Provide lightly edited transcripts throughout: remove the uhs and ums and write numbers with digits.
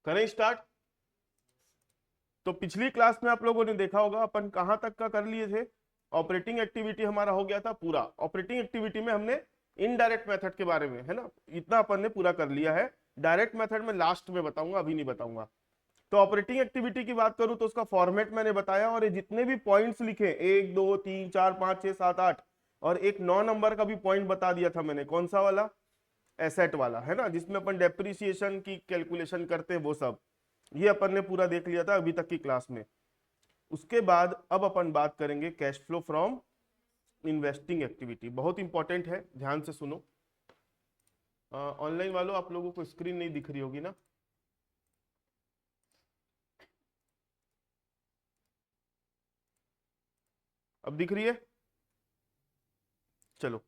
करें स्टार्ट। तो पिछली क्लास में आप लोगों ने देखा होगा अपन कहां तक का कर लिए थे। ऑपरेटिंग एक्टिविटी हमारा हो गया था पूरा। ऑपरेटिंग एक्टिविटी में हमने इनडायरेक्ट मेथड के बारे में, है ना, इतना अपन ने पूरा कर लिया है। डायरेक्ट मेथड में लास्ट में बताऊंगा, अभी नहीं बताऊंगा। तो ऑपरेटिंग एक्टिविटी की बात करूं तो उसका फॉर्मेट मैंने बताया, और ये जितने भी पॉइंट्स लिखे 1 2 3 4 5 6 7 8 और एक 9 नंबर का भी पॉइंट बता दिया था मैंने, कौन सा वाला, एसेट वाला, है ना, जिसमें अपन डेप्रिसिएशन की कैलकुलेशन करते हैं, वो सब ये अपन ने पूरा देख लिया था अभी तक की क्लास में। उसके बाद अब अपन बात करेंगे cash flow from investing activity. बहुत इंपॉर्टेंट है, ध्यान से सुनो। ऑनलाइन वालों आप लोगों को स्क्रीन नहीं दिख रही होगी ना? अब दिख रही है? चलो,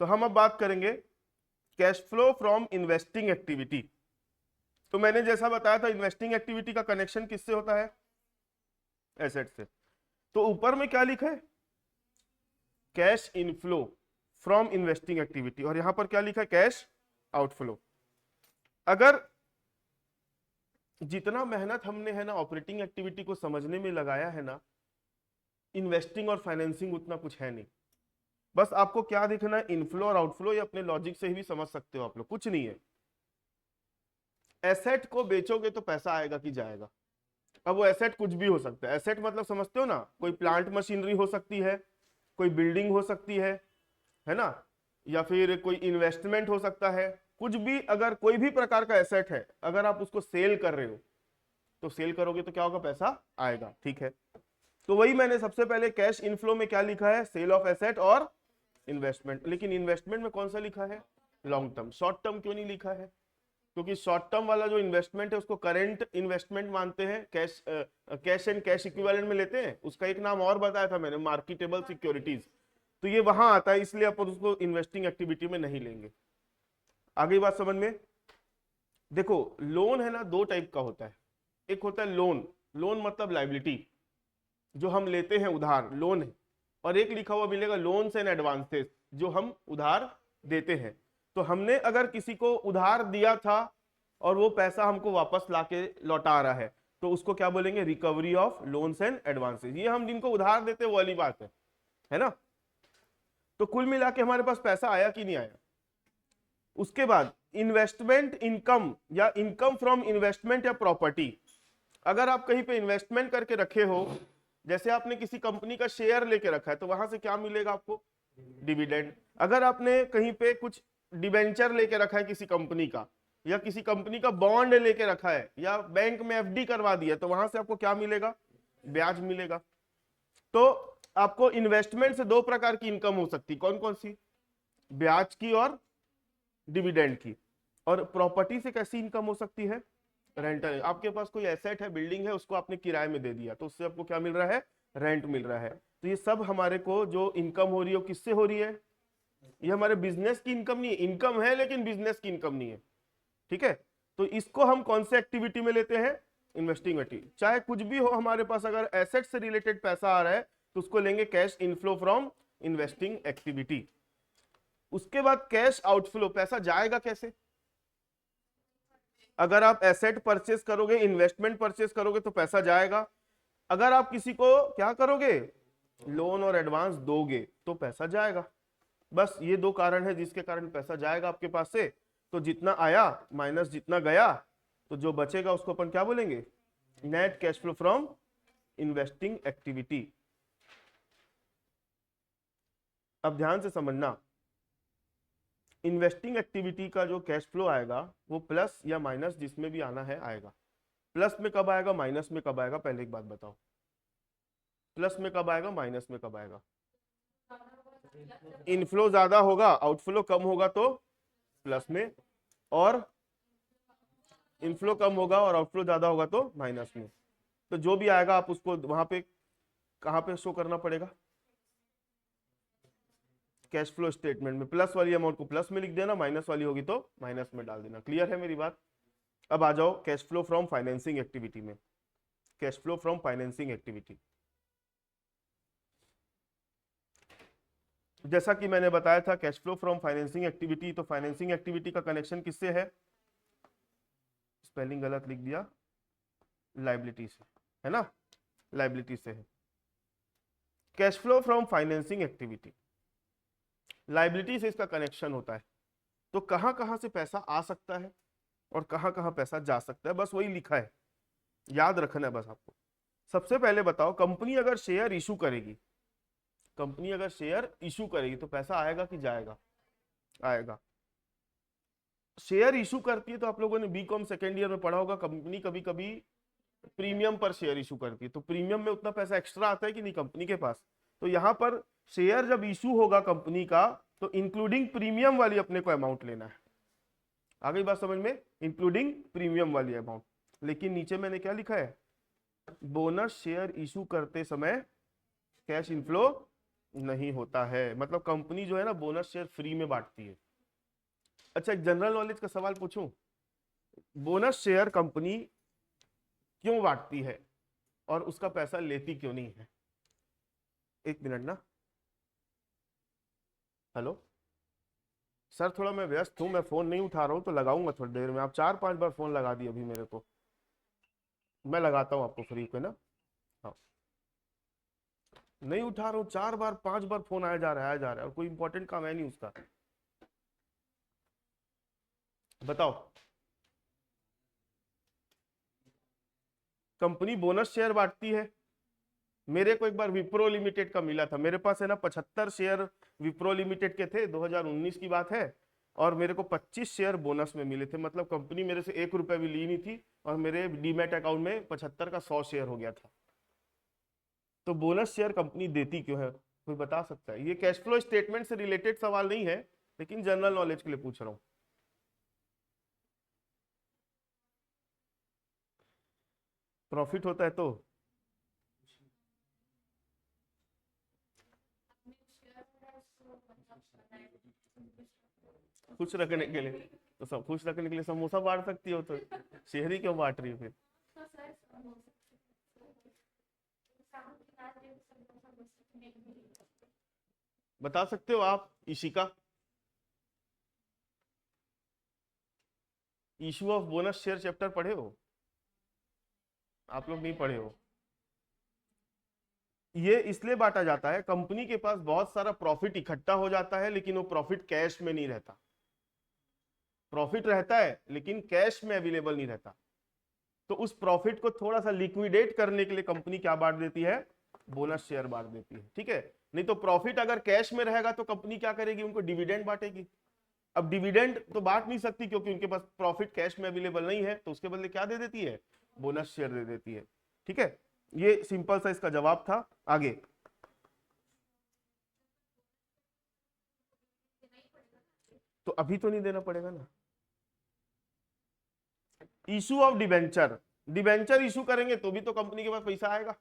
तो हम अब बात करेंगे cash flow from investing activity. तो मैंने जैसा बताया था, इन्वेस्टिंग एक्टिविटी का कनेक्शन किससे होता है? एसेट से। तो ऊपर में क्या लिखा है? Cash inflow from investing activity, और यहां पर क्या लिखा है? Cash outflow. अगर जितना मेहनत हमने, है ना, ऑपरेटिंग एक्टिविटी को समझने में लगाया है ना, इन्वेस्टिंग और फाइनेंसिंग उतना कुछ है नहीं। बस आपको क्या देखना है, इनफ्लो और आउटफ्लो, ये अपने लॉजिक से ही भी समझ सकते हो आप लोग, कुछ नहीं है। एसेट को बेचोगे तो पैसा आएगा कि जाएगा? अब वो एसेट कुछ भी हो सकता है। एसेट मतलब समझते हो ना, कोई प्लांट मशीनरी हो सकती है, कोई बिल्डिंग हो सकती है ना, या फिर कोई इन्वेस्टमेंट हो सकता है, कुछ भी। अगर कोई भी प्रकार का एसेट है, अगर आप उसको सेल कर रहे हो तो सेल करोगे तो क्या होगा? पैसा आएगा, ठीक है। तो वही मैंने सबसे पहले कैश इनफ्लो में क्या लिखा है? सेल ऑफ एसेट और इन्वेस्टमेंट। लेकिन इन्वेस्टमेंट में कौन सा लिखा है? Long term. शॉर्ट टर्म क्यों नहीं लिखा है? क्योंकि शॉर्ट टर्म वाला जो इन्वेस्टमेंट है उसको करेंट इन्वेस्टमेंट मानते हैं, कैश एंड कैश इक्विवेलेंट में लेते हैं। उसका एक नाम और बताया था मैंने, मार्केटेबल सिक्योरिटीज। तो ये वहां आता है, इसलिए अपन उसको इन्वेस्टिंग एक्टिविटी में नहीं लेंगे। आगे बात समझ में? देखो, लोन है ना, दो टाइप का होता है। एक होता है लोन, लोन मतलब लाइबिलिटी, जो हम लेते हैं उधार, लोन है। और एक लिखा हुआ मिलेगा लोन्स एंड एडवांसेस, जो हम उधार देते हैं। तो हमने अगर किसी को उधार दिया था और वो पैसा हमको वापस लाके लौटा रहा है, तो उसको क्या बोलेंगे? Recovery of loans and advances. ये हम जिनको उधार देते हैं वो वाली बात है ना। तो कुल मिला के हमारे पास पैसा आया कि नहीं आया? उसके बाद इन्वेस्टमेंट इनकम या इनकम फ्रॉम इन्वेस्टमेंट या प्रॉपर्टी। अगर आप कहीं पे इन्वेस्टमेंट करके रखे हो, जैसे आपने किसी कंपनी का शेयर लेके रखा है, तो वहां से क्या मिलेगा आपको? डिविडेंड। अगर आपने कहीं पे कुछ डिबेंचर लेके रखा है किसी कंपनी का, या किसी कंपनी का बॉन्ड लेके रखा है, या बैंक में एफडी करवा दिया, तो वहां से आपको क्या मिलेगा? ब्याज मिलेगा। तो आपको इन्वेस्टमेंट से दो प्रकार की इनकम हो सकती, कौन कौन सी? ब्याज की और डिविडेंड की। और प्रॉपर्टी से कैसी इनकम हो सकती है? रेंटल। आपके पास कोई एसेट है, बिल्डिंग है, उसको आपने किराए में दे दिया, तो उससे आपको क्या मिल रहा है? रेंट मिल रहा है। तो ये सब हमारे को जो इनकम हो रही है, किससे हो रही है? ये हमारे बिजनेस की इनकम नहीं है। इनकम है लेकिन बिजनेस की इनकम नहीं है, ठीक है। तो इसको हम कौन से एक्टिविटी में लेते हैं? Investing activity. चाहे कुछ भी हो हमारे पास, अगर एसेट से रिलेटेड पैसा आ रहा है तो उसको लेंगे cash inflow from investing activity. उसके बाद कैश आउटफ्लो, पैसा जाएगा कैसे? अगर आप एसेट परचेस करोगे, इन्वेस्टमेंट परचेस करोगे तो पैसा जाएगा। अगर आप किसी को क्या करोगे? लोन और एडवांस दोगे तो पैसा जाएगा। बस ये दो कारण है जिसके कारण पैसा जाएगा आपके पास से। तो जितना आया माइनस जितना गया, तो जो बचेगा उसको अपन क्या बोलेंगे? Net cash flow from investing activity. अब ध्यान से समझना, इन्वेस्टिंग एक्टिविटी का जो कैश फ्लो आएगा वो प्लस या माइनस जिसमें भी आना है आएगा। प्लस में कब आएगा, माइनस में कब आएगा? पहले एक बात बताओ, प्लस में कब आएगा, माइनस में कब आएगा? इनफ्लो ज्यादा होगा, आउटफ्लो कम होगा तो प्लस में, और इनफ्लो कम होगा और आउटफ्लो ज्यादा होगा तो माइनस में। तो जो भी आएगा आप उसको वहां पे कहां पे शो करना पड़ेगा? कैश फ्लो स्टेटमेंट में। प्लस वाली अमाउंट को प्लस में लिख देना, माइनस वाली होगी तो माइनस में डाल देना। क्लियर है मेरी बात? अब आ जाओ cash flow from financing activity में। Cash flow from financing activity, जैसा कि मैंने बताया था, cash flow from financing activity, तो फाइनेंसिंग एक्टिविटी का कनेक्शन किससे है? स्पेलिंग गलत लिख दिया, लाइबिलिटी से, है ना, लाइबिलिटी से है। Cash flow from financing activity, liability से इसका कनेक्शन होता है। तो कहां कहां से पैसा आ सकता है और कहां कहां पैसा जा सकता है, बस वही लिखा है, याद रखना है बस आपको। सबसे पहले बताओ, कंपनी अगर शेयर इशू करेगी, कंपनी अगर शेयर इशू करेगी तो पैसा आएगा कि जाएगा? आएगा। शेयर इशू करती है तो आप लोगों ने बीकॉम सेकेंड ईयर में पढ़ा होगा, कंपनी कभी कभी प्रीमियम पर शेयर इशू करती है, तो प्रीमियम में उतना पैसा एक्स्ट्रा आता है कि नहीं कंपनी के पास? तो यहां पर शेयर जब इशू होगा कंपनी का, तो इंक्लूडिंग प्रीमियम वाली अपने को अमाउंट लेना है। आ गई बात समझ में? इंक्लूडिंग प्रीमियम वाली अमाउंट। लेकिन नीचे मैंने क्या लिखा है, बोनस शेयर इशू करते समय कैश इनफ्लो नहीं होता है, मतलब कंपनी जो है ना बोनस शेयर फ्री में बांटती है। अच्छा, एक जनरल नॉलेज का सवाल पूछूं, बोनस शेयर कंपनी क्यों बांटती है और उसका पैसा लेती क्यों नहीं है? एक मिनट ना, हेलो सर, थोड़ा मैं व्यस्त हूं, मैं फोन नहीं उठा रहा हूं, तो लगाऊंगा थोड़ी देर में। आप 4-5 बार फोन लगा दिए अभी मेरे को, मैं लगाता हूं आपको फ्री पे ना। हाँ, नहीं उठा रहा हूं, 4 बार 5 बार फोन आया जा रहा है, आया जा रहा है, और कोई इंपॉर्टेंट काम है नहीं उसका। बताओ, कंपनी बोनस शेयर बांटती है। मेरे को एक बार विप्रो लिमिटेड का मिला था, मेरे पास है ना 75 शेयर विप्रो लिमिटेड के थे, 2019 की बात है, और मेरे को 25 शेयर बोनस में मिले थे। मतलब कंपनी मेरे से 1 रुपया भी ली नहीं थी, और मेरे डीमैट अकाउंट में 75 का 100 शेयर हो गया था। तो बोनस शेयर कंपनी देती क्यों है, कोई बता सकता है? ये कैश फ्लो स्टेटमेंट से रिलेटेड सवाल नहीं है, लेकिन जनरल नॉलेज के लिए पूछ रहा हूं। प्रॉफिट होता है तो खुश रखने के लिए, तो सब खुश रखने के लिए समोसा बांट सकती हो, तो शेयर ही क्यों बांट रही हो फिर? बता सकते हो आप Ishika? Issue of bonus share chapter पढ़े हो? आप लोग नहीं पढ़े हो? ये इसलिए बांटा जाता है, कंपनी के पास बहुत सारा प्रॉफिट इकट्ठा हो जाता है, लेकिन वो प्रॉफिट कैश में नहीं रहता। प्रॉफिट रहता है लेकिन कैश में अवेलेबल नहीं रहता। तो उस प्रॉफिट को थोड़ा सा लिक्विडेट करने के लिए कंपनी क्या बांट देती है? बोनस शेयर बांट देती है, ठीक है। नहीं तो प्रॉफिट अगर कैश में रहेगा तो कंपनी क्या करेगी? उनको डिविडेंड बांटेगी। अब डिविडेंड तो बांट नहीं सकती क्योंकि उनके पास प्रॉफिट कैश में अवेलेबल नहीं है, तो उसके बदले क्या दे देती है? बोनस शेयर दे देती है, ठीक है। ये सिंपल सा इसका जवाब था। आगे, तो अभी तो नहीं देना पड़ेगा ना। Issue of debenture, debenture issue करेंगे तो भी तो कंपनी के पास पैसा आएगा।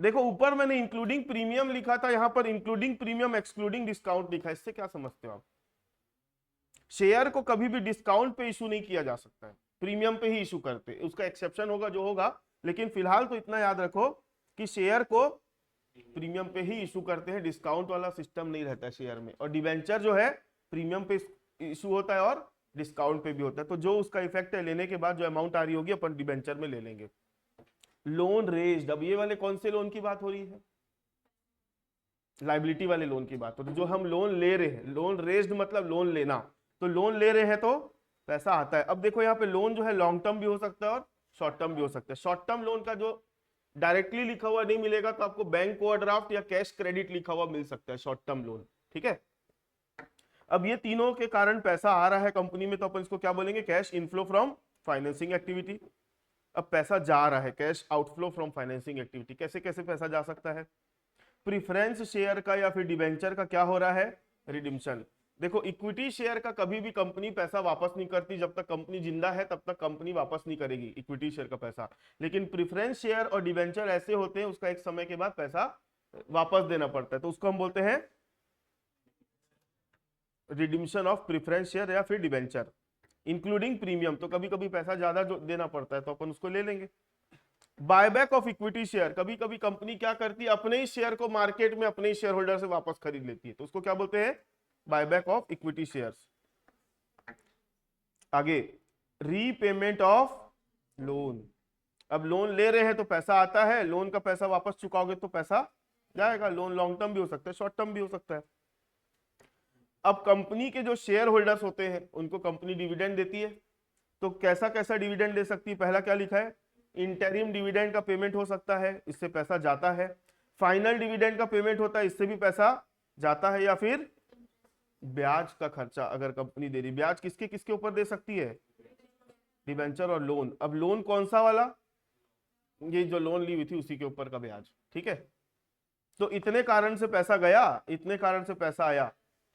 देखो ऊपर मैंने इंक्लूडिंग प्रीमियम लिखा था, यहां पर इंक्लूडिंग प्रीमियम एक्सक्लूडिंग डिस्काउंट लिखा है। इससे क्या समझते हो आप? शेयर को कभी भी डिस्काउंट पे इशू नहीं किया जा सकता है, प्रीमियम पे ही इशू करते हैं। उसका एक्सेप्शन होगा जो होगा, लेकिन फिलहाल तो इतना याद रखो कि शेयर को प्रीमियम पे ही इशू करते हैं, डिस्काउंट वाला सिस्टम नहीं रहता है शेयर में। और डिबेंचर जो है प्रीमियम पे इशू होता है और डिस्काउंट पे भी होता है। तो जो उसका इफेक्ट है, लेने के बाद जो अमाउंट आ रही होगी अपन डिबेंचर में ले लेंगे। लोन रेज्ड, अब ये वाले कौन से लोन की बात हो रही है? लाइबिलिटी वाले लोन की बात हो रही है। जो हम लोन ले रहे हैं, लोन रेज्ड मतलब लोन लेना, तो लोन ले रहे हैं तो पैसा आता है। अब देखो यहाँ पे लोन जो है लॉन्ग टर्म भी हो सकता है और शॉर्ट टर्म भी हो सकता है। शॉर्ट टर्म लोन का जो डायरेक्टली लिखा हुआ नहीं मिलेगा, तो आपको बैंक ओवरड्राफ्ट या कैश क्रेडिट लिखा हुआ मिल सकता है, शॉर्ट टर्म लोन, ठीक है। अब ये तीनों के कारण पैसा आ रहा है कंपनी में, तो अपन इसको क्या बोलेंगे? Cash inflow from financing activity. अब पैसा जा रहा है, cash outflow from financing activity. कैसे कैसे पैसा जा सकता है? प्रीफरेंस शेयर का या फिर डिबेंचर का क्या हो रहा है? रिडिम्पशन। देखो इक्विटी शेयर का कभी भी कंपनी पैसा वापस नहीं करती, जब तक कंपनी जिंदा है तब तक कंपनी वापस नहीं करेगी इक्विटी शेयर का पैसा। लेकिन प्रीफरेंस शेयर और डिबेंचर ऐसे होते हैं, उसका एक समय के बाद पैसा वापस देना पड़ता है, तो उसको हम बोलते हैं रिडिम्पशन ऑफ प्रीफरेंस शेयर या फिर डिबेंचर, इंक्लूडिंग प्रीमियम। तो कभी कभी पैसा ज्यादा जो देना पड़ता है तो अपन उसको ले लेंगे। बायबैक ऑफ इक्विटी शेयर, कभी कभी कंपनी क्या करती है? अपने ही शेयर को मार्केट में अपने ही शेयर होल्डर से वापस खरीद लेती है, तो उसको क्या बोलते हैं? Buyback of equity shares. आगे, रीपेमेंट ऑफ लोन। अब लोन ले रहे हैं तो पैसा आता है, लोन का पैसा वापस चुकाओगे तो पैसा जाएगा। लोन लॉन्ग टर्म भी हो सकता है, शॉर्ट टर्म भी हो सकता है। अब कंपनी के जो शेयर होल्डर्स होते हैं उनको कंपनी डिविडेंड देती है, तो कैसा कैसा डिविडेंड दे सकती है? पहला क्या लिखा है? इंटरिम डिविडेंड का पेमेंट हो सकता है, इससे पैसा जाता है। फाइनल डिविडेंड का पेमेंट होता है, इससे भी पैसा जाता है। या फिर ब्याज का खर्चा अगर कंपनी दे रही। ब्याज किसके किसके ऊपर दे सकती है? डिबेंचर और लोन। अब लोन कौन सा वाला? ये जो लोन ली हुई थी उसी के ऊपर का ब्याज, ठीक है। तो इतने कारण से पैसा गया, इतने कारण से पैसा आया,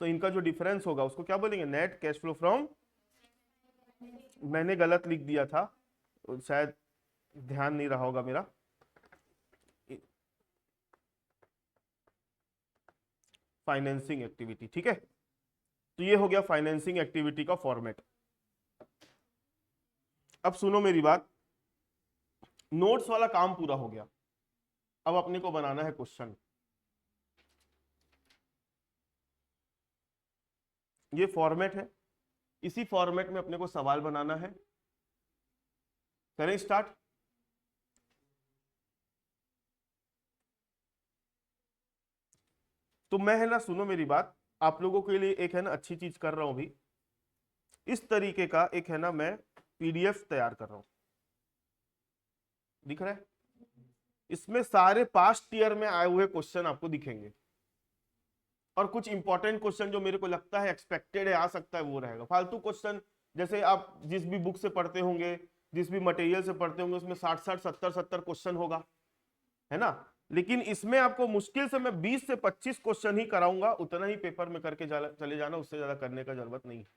तो इनका जो डिफरेंस होगा उसको क्या बोलेंगे? Net cash flow from. मैंने गलत लिख दिया था, शायद ध्यान नहीं रहा होगा मेरा। फाइनेंसिंग एक्टिविटी, ठीक है। तो ये हो गया फाइनेंसिंग एक्टिविटी का फॉर्मेट। अब सुनो मेरी बात, नोट्स वाला काम पूरा हो गया। अब अपने को बनाना है क्वेश्चन। ये फॉर्मेट है, इसी फॉर्मेट में अपने को सवाल बनाना है। करें स्टार्ट। तो मैं है ना, सुनो मेरी बात, आप लोगों के लिए एक है ना अच्छी चीज कर रहा हूं अभी। इस तरीके का एक है ना मैं पीडीएफ तैयार कर रहा हूं, दिख रहा है? इसमें सारे पास्ट ईयर में आए हुए क्वेश्चन आपको दिखेंगे, और कुछ इंपॉर्टेंट क्वेश्चन जो मेरे को लगता है एक्सपेक्टेड है आ सकता है वो रहेगा। फालतू क्वेश्चन जैसे आप जिस भी बुक से पढ़ते होंगे, जिस भी मटेरियल से पढ़ते होंगे, उसमें 60-60, 70-70 क्वेश्चन होगा, है ना। लेकिन इसमें आपको मुश्किल से मैं 20 से 25 क्वेश्चन ही कराऊंगा, उतना ही पेपर में करके चले जाना, उससे ज्यादा करने का जरूरत नहीं है,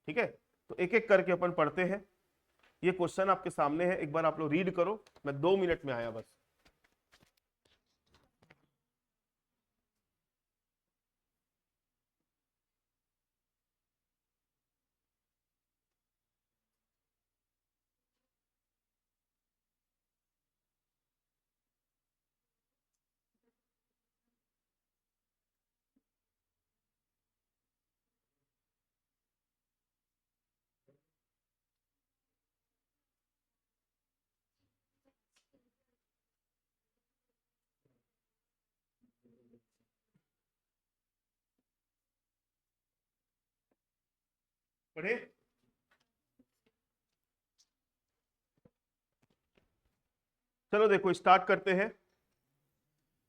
ठीक है। तो एक एक करके अपन पढ़ते हैं। ये क्वेश्चन आपके सामने है, एक बार आप लोग रीड करो। मैं 2 मिनट में आया बस। पढ़े? चलो देखो स्टार्ट करते हैं।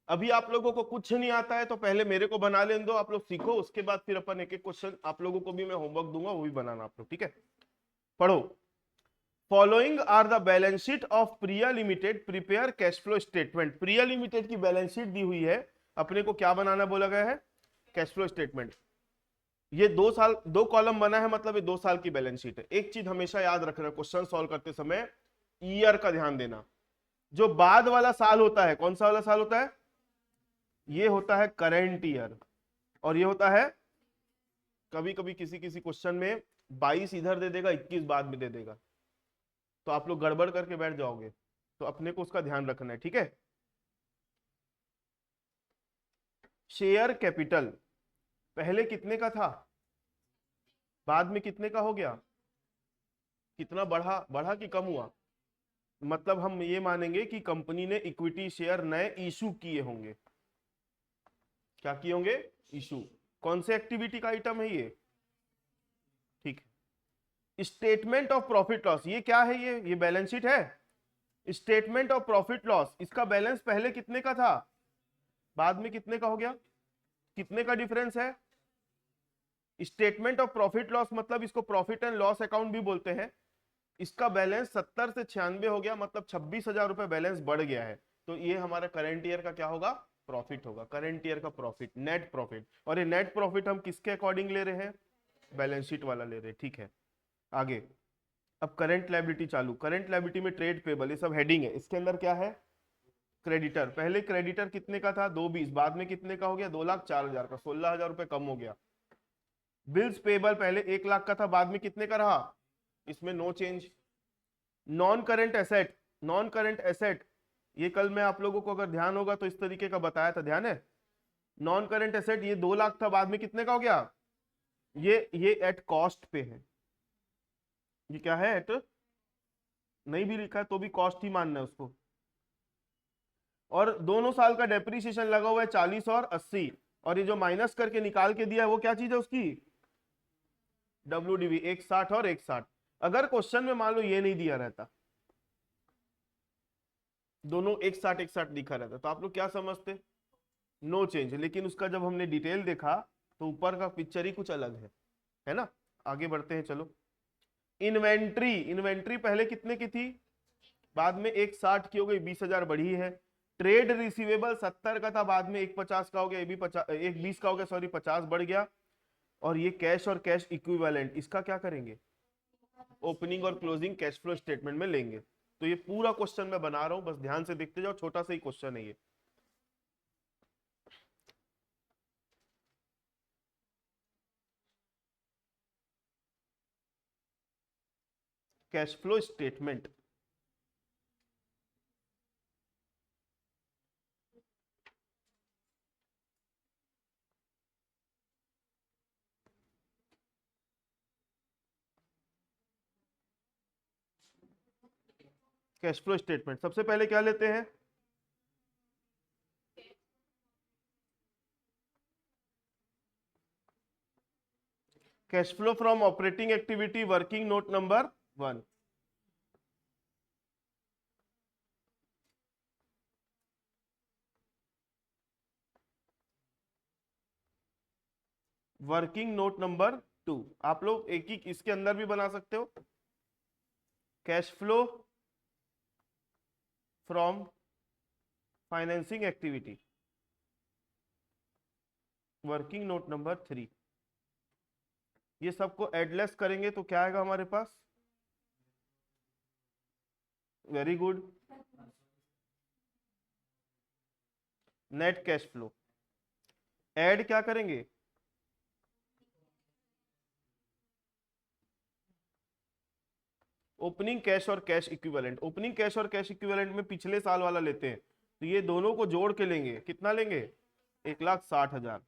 अभी आप लोगों को कुछ नहीं आता है तो पहले मेरे को बना लेने दो, आप लोग सीखो, उसके बाद फिर अपन एक एक क्वेश्चन आप लोगों को भी मैं होमवर्क दूंगा, वो भी बनाना आप लोग, ठीक है। पढ़ो। Following are the balance sheet of Priya limited, prepare cash flow statement. Priya limited की बैलेंस शीट दी हुई है, अपने को क्या बनाना बोला गया है? Cash flow statement. ये 2 साल 2 कॉलम बना है, मतलब ये 2 साल की बैलेंस शीट है। एक चीज हमेशा याद रखना क्वेश्चन सॉल्व करते समय, ईयर का ध्यान देना। जो बाद वाला साल होता है, कौन सा वाला साल होता है? ये होता है करेंट ईयर, और ये होता है, कभी कभी किसी किसी क्वेश्चन में 22 इधर दे देगा, 21 बाद में दे देगा, तो आप लोग गड़बड़ करके बैठ जाओगे, तो अपने को उसका ध्यान रखना है, ठीक है। शेयर कैपिटल पहले कितने का था, बाद में कितने का हो गया? कितना बढ़ा? बढ़ा कि कम हुआ? मतलब हम ये मानेंगे कि कंपनी ने इक्विटी शेयर नए इशू किए होंगे। क्या किए होंगे? इशू। कौन से एक्टिविटी का आइटम है ये? ठीक है। स्टेटमेंट ऑफ प्रॉफिट लॉस, ये क्या है? ये बैलेंस शीट है। स्टेटमेंट ऑफ प्रॉफिट लॉस, इसका बैलेंस पहले कितने का था, बाद में कितने का हो गया? कितने का डिफरेंस है? स्टेटमेंट ऑफ प्रॉफिट लॉस मतलब इसको प्रॉफिट एंड लॉस अकाउंट भी बोलते हैं। इसका बैलेंस 70 से 96 हो गया, मतलब 26,000 रुपए बैलेंस बढ़ गया है। तो ये हमारा करंट ईयर का क्या होगा? प्रॉफिट होगा। करंट ईयर का प्रॉफिट, नेट प्रॉफिट। और ये नेट प्रॉफिट हम किसके अकॉर्डिंग ले रहे हैं? बैलेंस शीट वाला ले रहे हैं, ठीक है। आगे, अब करंट लायबिलिटी चालू। करंट लायबिलिटी में ट्रेड पेबल, ये सब हेडिंग है। इसके अंदर क्या है? क्रेडिटर। पहले क्रेडिटर कितने का था? 220, बाद में कितने का हो गया? 2,04,000 का, 16,000 रुपए कम हो गया। बिल्स पेबल पहले 1 लाख का था, बाद में कितने का रहा? इसमें no change. Non current asset, non current asset, ये कल मैं आप लोगों को अगर ध्यान होगा तो इस तरीके का बताया था, ध्यान है? नॉन करंट एसेट ये 2 लाख था, बाद में कितने का हो गया? ये एट कॉस्ट पे है, ये क्या है, एट, नहीं भी लिखा है तो भी कॉस्ट ही मानना है उसको। और दोनों साल का डेप्रीसिएशन लगा हुआ है 40 और 80, और ये जो माइनस करके निकाल के दिया है वो क्या चीज है उसकी, WDV, एक 60 और एक 60। अगर क्वेश्चन में मान लो ये नहीं दिया रहता, दोनों एक साठ लिखा रहता, तो आप लोग क्या समझते, नो चेंज। लेकिन उसका जब हमने डिटेल देखा तो ऊपर का पिक्चर ही कुछ अलग है ना। आगे बढ़ते हैं चलो। इन्वेंट्री, इन्वेंट्री पहले कितने की थी, बाद में एक 60 की हो गई, 20,000 बढ़ी है। ट्रेड रिसीवेबल 70 का था, बाद में एक 50 का हो गया, ये भी 50, एक 20 का हो गया, सॉरी 50 बढ़ गया। और ये कैश और कैश इक्विवेलेंट, इसका क्या करेंगे, ओपनिंग और क्लोजिंग कैश फ्लो स्टेटमेंट में लेंगे। तो ये पूरा क्वेश्चन मैं बना रहा हूं, बस ध्यान से देखते जाओ, छोटा सा ही क्वेश्चन है ये। Cash flow statement, cash flow statement सबसे पहले क्या लेते हैं, cash flow from operating activity, working note number 1। Working note number 2, आप लोग एक ही इसके अंदर भी बना सकते हो, cash flow from financing activity, working note number 3। ये सबको एडलेस करेंगे तो क्या आएगा हमारे पास, very good, net cash flow. Add क्या करेंगे, ओपनिंग कैश और कैश इक्विवेलेंट। ओपनिंग कैश और कैश इक्विवेलेंट में पिछले साल वाला लेते हैं, तो ये दोनों को जोड़ के लेंगे, कितना लेंगे, 1,60,000।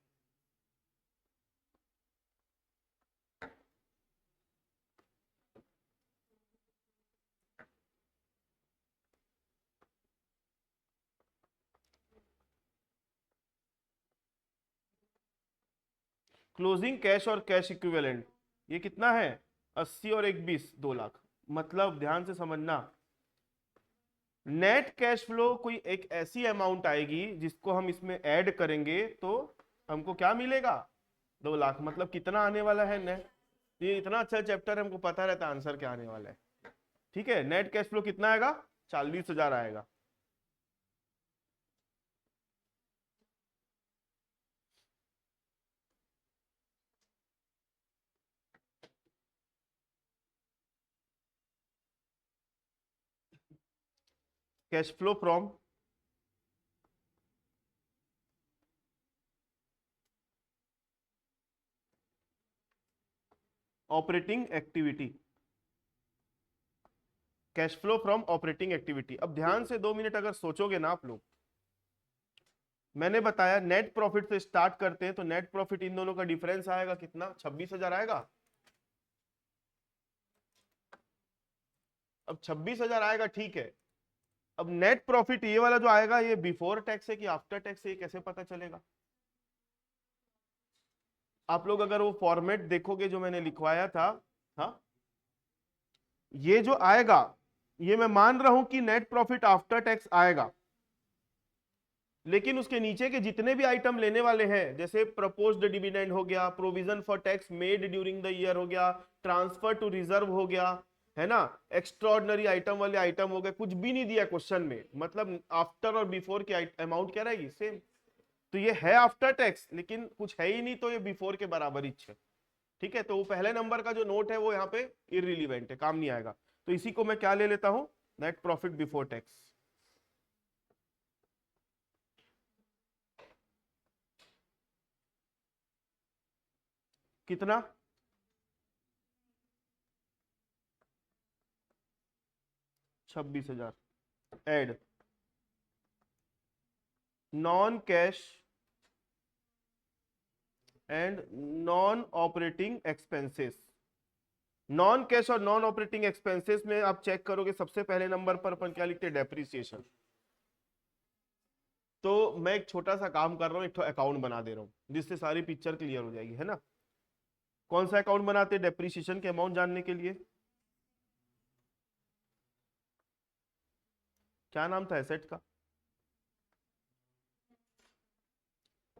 क्लोजिंग कैश और कैश इक्विवेलेंट, ये कितना है, 80 और एक 20, 2,00,000। मतलब ध्यान से समझना, नेट कैश फ्लो कोई एक ऐसी अमाउंट आएगी जिसको हम इसमें ऐड करेंगे तो हमको क्या मिलेगा, 2,00,000। मतलब कितना आने वाला है नेट, ये इतना अच्छा चैप्टर है, हमको पता रहता है आंसर क्या आने वाला है। ठीक है, नेट कैश फ्लो कितना आएगा, 40,000 आएगा। Cash flow from operating activity, cash flow from operating activity. अब ध्यान से 2 मिनट अगर सोचोगे ना आप लोग, मैंने बताया नेट प्रॉफिट से स्टार्ट करते हैं, तो नेट प्रॉफिट इन दोनों का डिफरेंस आएगा कितना, 26,000 आएगा। अब 26,000 आएगा, ठीक है। अब नेट प्रॉफिट ये वाला जो आएगा, ये बिफोर टैक्स है कि आफ्टर टैक्स है, ये कैसे पता चलेगा। आप लोग अगर वो फॉर्मेट देखोगे जो मैंने लिखवाया था, हाँ, ये जो आएगा, ये मैं मान रहा हूं कि नेट प्रॉफिट आफ्टर टैक्स आएगा, लेकिन उसके नीचे के जितने भी आइटम लेने वाले हैं, जैसे प्रपोज्ड डिविडेंड हो गया, provision for tax made during the year हो गया, ट्रांसफर टू रिजर्व हो गया, है ना, एक्स्ट्रॉर्डनरी आइटम वाले आइटम हो गए, कुछ भी नहीं दिया क्वेश्चन में, मतलब आफ्टर और बिफोर की अमाउंट क्या रहेगी, सेम। तो ये है आफ्टर टैक्स, लेकिन कुछ है ही नहीं, तो ये बिफोर के बराबर ही है। ठीक है, तो वो पहले नंबर का जो नोट है वो यहाँ पे इररिलीवेंट है, काम नहीं आएगा। तो इसी को मैं क्या ले लेता हूं, नेट प्रॉफिट बिफोर टैक्स। कितना, 26,000। Add non cash and non operating expenses, non cash और नॉन ऑपरेटिंग एक्सपेंसेस में आप चेक करोगे, सबसे पहले नंबर पर अपन क्या लिखते हैं, डेप्रिसिएशन। तो मैं एक छोटा सा काम कर रहा हूँ, एक तो अकाउंट बना दे रहा हूँ जिससे सारी पिक्चर क्लियर हो जाएगी, है ना। कौन सा अकाउंट बनाते हैं डेप्रिसिएशन के अमाउंट जानने के लिए? क्या नाम था एसेट का?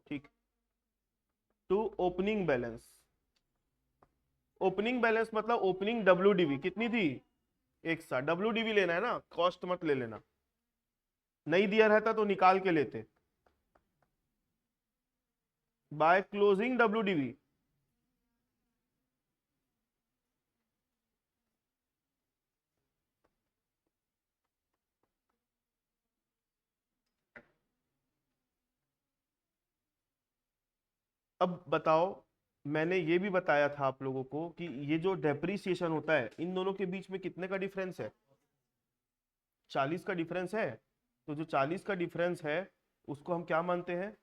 ठीक, to opening balance. Opening balance मतलब ओपनिंग डब्ल्यूडीवी कितनी थी, 160। डब्ल्यूडीवी लेना है ना, कॉस्ट मत ले लेना, नहीं दिया रहता तो निकाल के लेते। बाय क्लोजिंग डब्ल्यूडीवी, अब बताओ, मैंने ये भी बताया था आप लोगों को कि ये जो डेप्रीसिएशन होता है इन दोनों के बीच में कितने का डिफरेंस है, 40 का डिफरेंस है। तो जो 40 का डिफरेंस है उसको हम क्या मानते हैं,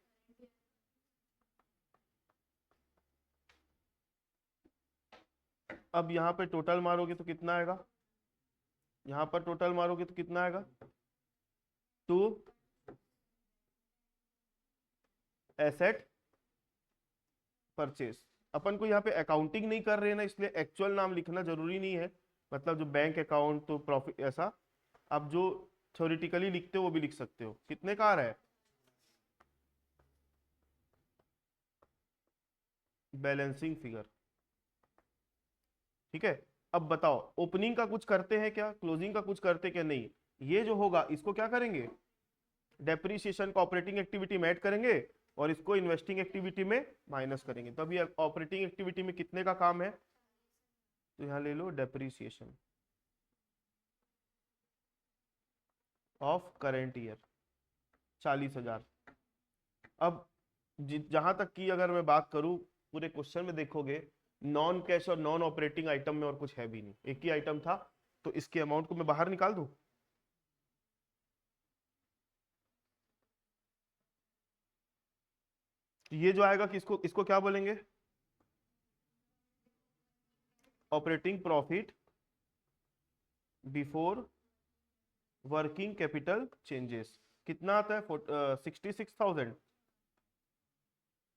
अब यहाँ पे टोटल मारोगे तो कितना आएगा, यहाँ पर टोटल मारोगे तो कितना आएगा, टू एसेट परचेस। अपन को यहाँ पे अकाउंटिंग नहीं कर रहे हैं ना, इसलिए एक्चुअल नाम लिखना जरूरी नहीं है, मतलब जो बैंक अकाउंट तो प्रॉफिट ऐसा, आप जो थ्योरेटिकली लिखते हो वो भी लिख सकते हो। कितने का आ रहा है, बैलेंसिंग फिगर, ठीक है। अब बताओ ओपनिंग का कुछ करते हैं क्या, क्लोजिंग का कुछ करते क्या, नहीं। ये जो होगा इसको क्या करेंगे, डेप्रीसिएशन को ऑपरेटिंग एक्टिविटी में ऐड करेंगे और इसको इन्वेस्टिंग एक्टिविटी में माइनस करेंगे। तो अभी ऑपरेटिंग एक्टिविटी में कितने का काम है, तो यहाँ ले लो डेप्रीसिएशन ऑफ करेंट ईयर 40,000। अब जहां तक की अगर मैं बात करूं, पूरे क्वेश्चन में देखोगे नॉन कैश और नॉन ऑपरेटिंग आइटम में और कुछ है भी नहीं, एक ही आइटम था। तो इसके अमाउंट को मैं बाहर निकाल दूं, ये जो आएगा किसको, इसको क्या बोलेंगे, operating profit before working capital changes. कितना आता है, 66,000।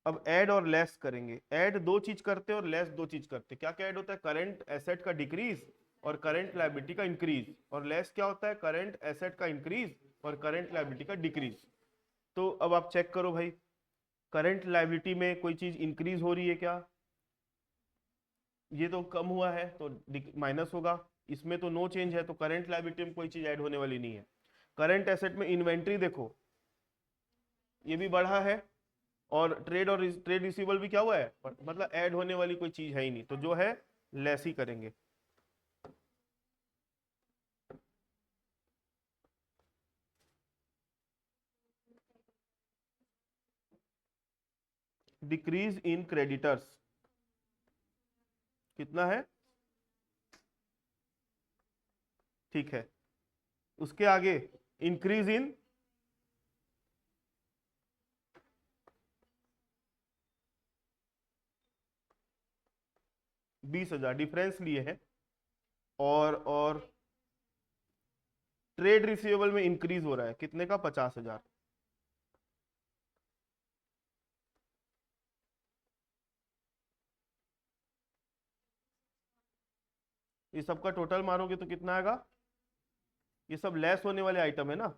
अब ऐड और लेस करेंगे, ऐड दो चीज करते हैं और लेस दो चीज करते हैं। क्या क्या ऐड होता है, करंट एसेट का डिक्रीज और करंट लायबिलिटी का इंक्रीज, और लेस क्या होता है, करंट एसेट का इंक्रीज और करंट लायबिलिटी का डिक्रीज। तो अब आप चेक करो भाई, करंट लायबिलिटी में कोई चीज इंक्रीज हो रही है क्या, ये तो कम हुआ है तो माइनस होगा, इसमें तो नो चेंज है तो करंट लायबिलिटी में कोई चीज ऐड होने वाली नहीं है। करंट एसेट में इन्वेंट्री देखो, ये भी बढ़ा है, और ट्रेड रिसीवेबल भी क्या हुआ है, मतलब ऐड होने वाली कोई चीज है ही नहीं, तो जो है लेस ही करेंगे। डिक्रीज इन क्रेडिटर्स कितना है, ठीक है। उसके आगे इंक्रीज इन, बीस हजार डिफरेंस लिए हैं, और ट्रेड रिसीवेबल में इंक्रीज हो रहा है कितने का, 50,000। ये सबका टोटल मारोगे तो कितना आएगा, ये सब लेस होने वाले आइटम है ना।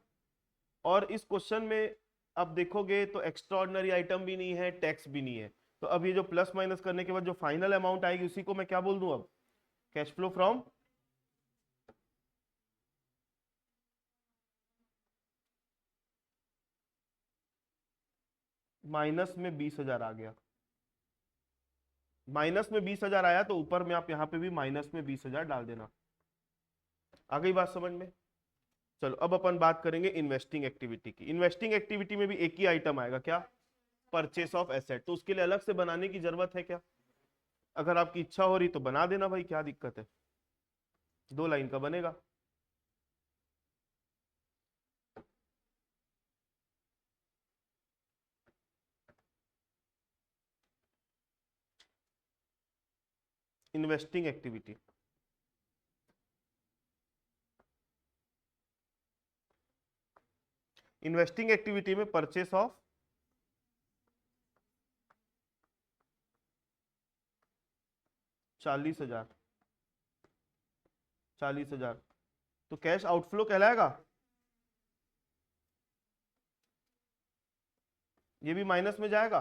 और इस क्वेश्चन में अब देखोगे तो एक्स्ट्रॉर्डनरी आइटम भी नहीं है, टैक्स भी नहीं है। तो अब ये जो प्लस माइनस करने के बाद जो फाइनल अमाउंट आएगी उसी को मैं क्या बोल दूं, अब कैश फ्लो फ्रॉम, माइनस में 20,000 आ गया, माइनस में 20,000 आया तो ऊपर में आप यहाँ पे भी माइनस में 20,000 डाल देना। आ गई बात समझ में। चलो अब अपन बात करेंगे इन्वेस्टिंग एक्टिविटी की। इन्वेस्टिंग एक्टिविटी में भी एक ही आइटम आएगा, क्या, परचेस ऑफ एसेट। तो उसके लिए अलग से बनाने की जरूरत है क्या, अगर आपकी इच्छा हो रही तो बना देना भाई, क्या दिक्कत है, 2 लाइन का बनेगा। इन्वेस्टिंग एक्टिविटी इन्वेस्टिंग एक्टिविटी में परचेस ऑफ 40,000, 40,000 तो कैश आउटफ्लो कहलाएगा। ये भी माइनस में जाएगा।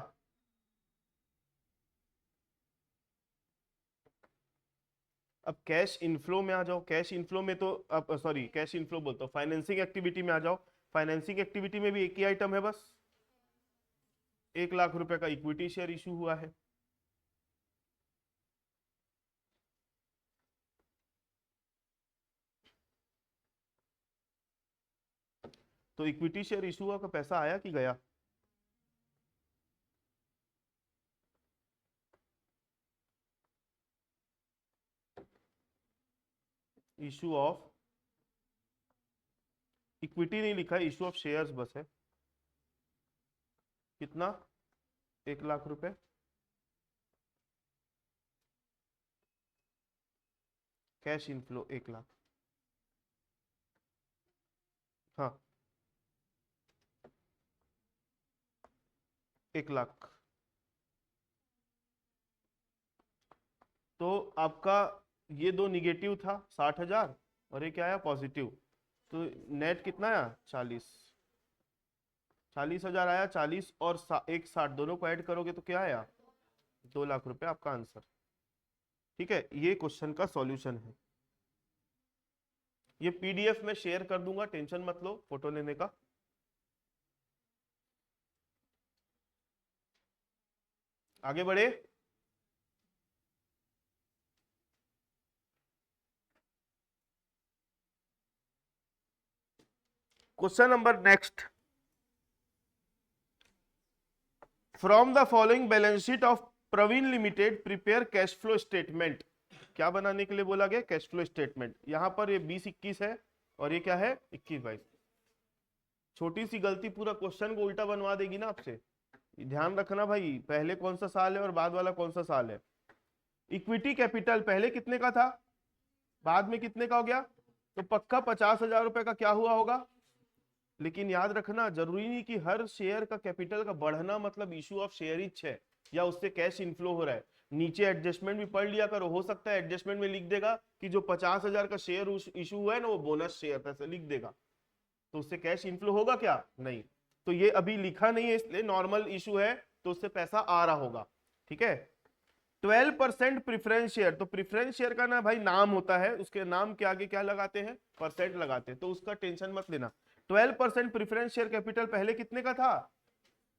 अब कैश इनफ्लो में आ जाओ। कैश इनफ्लो में तो अब सॉरी कैश इनफ्लो बोलता हूँ, फाइनेंसिंग एक्टिविटी में आ जाओ। फाइनेंसिंग एक्टिविटी में भी एक ही आइटम है बस, 1,00,000 रुपए का इक्विटी शेयर इशू हुआ है। तो इक्विटी शेयर इशू हुआ का पैसा आया कि गया? इशू ऑफ इक्विटी नहीं लिखा है, इशू ऑफ शेयर्स बस है। कितना? 1,00,000 रुपए। Cash inflow 1,00,000। हाँ 1,00,000। तो आपका ये दो निगेटिव था 60,000 और ये क्या आया पॉजिटिव, तो नेट कितना आया 40,000 आया। 40 और 1,60 दोनों को ऐड करोगे तो क्या आया 2,00,000 रुपए आपका आंसर। ठीक है, ये क्वेश्चन का सॉल्यूशन है। ये पीडीएफ में शेयर कर दूंगा, टेंशन मत लो फोटो लेने का। आगे बढ़े। Question number next, from the following balance sheet of Praveen limited prepare cash flow statement. क्या बनाने के लिए बोला गया? Cash flow statement. यहां पर ये 20-21 है और ये क्या है 21-22। छोटी सी गलती पूरा क्वेश्चन को उल्टा बनवा देगी ना आपसे। ध्यान रखना भाई, पहले कौन सा साल है और बाद वाला कौन सा साल है। इक्विटी कैपिटल पहले कितने का था, बाद में कितने का हो गया, तो पक्का 50,000 रुपए का क्या हुआ होगा। लेकिन याद रखना जरूरी नहीं कि हर शेयर का कैपिटल का बढ़ना मतलब इशू ऑफ शेयर इच है या उससे कैश इनफ्लो हो रहा है। नीचे एडजस्टमेंट भी पढ़ लिया करो, हो सकता है एडजस्टमेंट में लिख देगा कि जो 50,000 का शेयर इशू हुआ है ना वो बोनस शेयर था, लिख देगा, तो उससे कैश इनफ्लो होगा क्या? नहीं। तो ये अभी लिखा नहीं है इसलिए नॉर्मल इशू है, तो उससे पैसा आ रहा होगा। ठीक है। 12% प्रिफरेंस शेयर, तो प्रिफरेंस शेयर का ना भाई नाम होता है, उसके नाम के आगे क्या लगाते हैं, परसेंट लगाते हैं, तो उसका टेंशन मत लेना। 12% प्रिफरेंस शेयर कैपिटल पहले कितने का था,